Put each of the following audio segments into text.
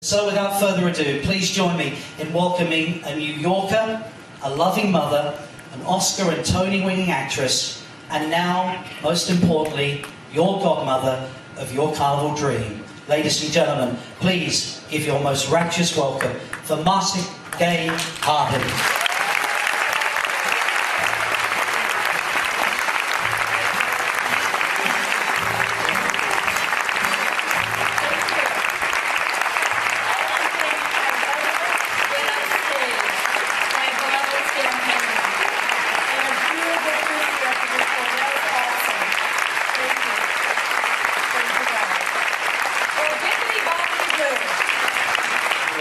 So without further ado, please join me in welcoming a New Yorker, a loving mother, an Oscar and Tony-winning actress, and now, most importantly, your godmother of your Carnival Dream. Ladies and gentlemen, please give your most rapturous welcome for Marcia Gay Harden.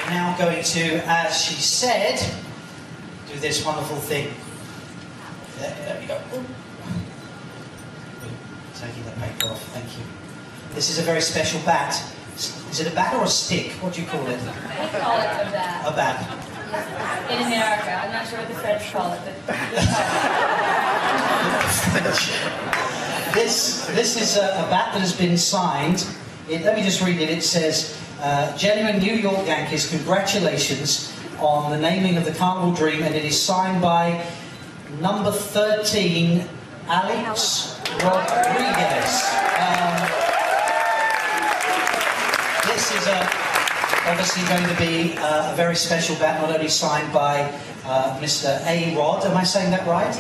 Now going to, as she said, do this wonderful thing. There we go. Taking the paper off, thank you. This is a very special bat. Is it a bat or a stick? What do you call it? I call it a bat. A bat. In America. I'm not sure what the French call it, but This is a bat that has been signed. Let me just read it. It says, genuine New York Yankees, congratulations on the naming of the Carnival Dream, and it is signed by number 13, Alex Rodriguez. This is obviously going to be a very special bat, not only signed by Mr. A. Rod, am I saying that right?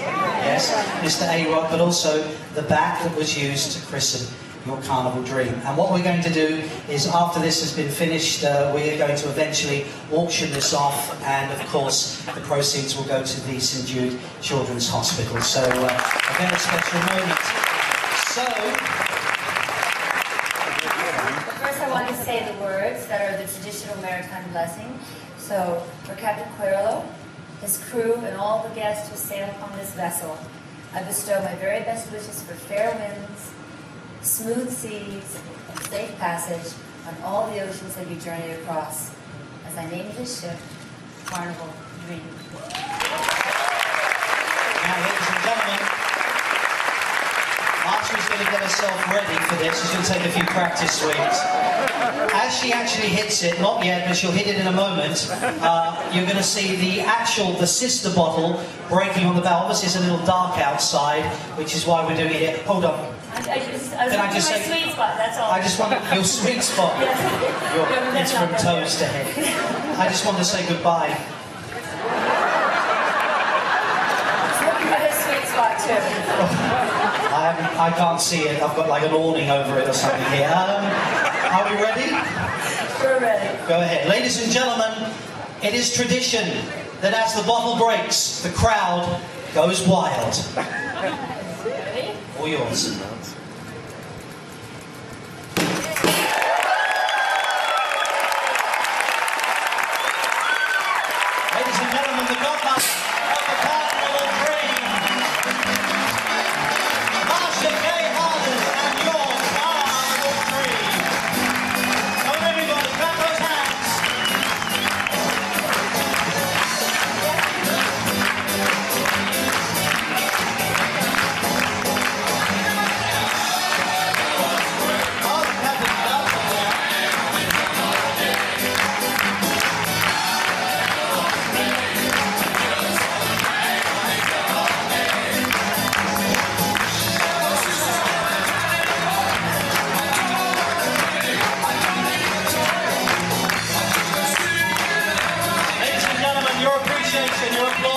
Yes, Mr. A. Rod, but also the bat that was used to christen your Carnival Dream. And what we're going to do is, after this has been finished, we're going to eventually auction this off, and of course the proceeds will go to the St. Jude Children's Hospital. So a very special moment. So first I want to say the words that are the traditional maritime blessing. So for Captain Cuerlo, his crew, and all the guests who sail upon this vessel, I bestow my very best wishes for fair winds, smooth seas, and safe passage on all the oceans that you journey across, as I name this ship Carnival Dream. now, ladies and gentlemen, Marcia's going to get herself ready for this. She's going to take a few practice swings. As she actually hits it, not yet, but she'll hit it in a moment, you're going to see the sister bottle breaking on the bow. Obviously, it's a little dark outside, which is why we're doing it here. Hold on. I just say sweet spot, that's all. I just want your sweet spot. It's from toes to head. I just want to say goodbye. Looking at his sweet spot too. I can't see it. I've got like an awning over it or something here. Are we ready? We're ready. Go ahead. Ladies and gentlemen, it is tradition that as the bottle breaks, the crowd goes wild. Ready? All yours. Ladies and gentlemen, the godmother of the Carnival Dream, Marcia Gay Harden, and your Carnival Dream. Come on, everybody, clap those hands. Oh, Captain Falcon there. Ladies and gentlemen, your appreciation, your applause.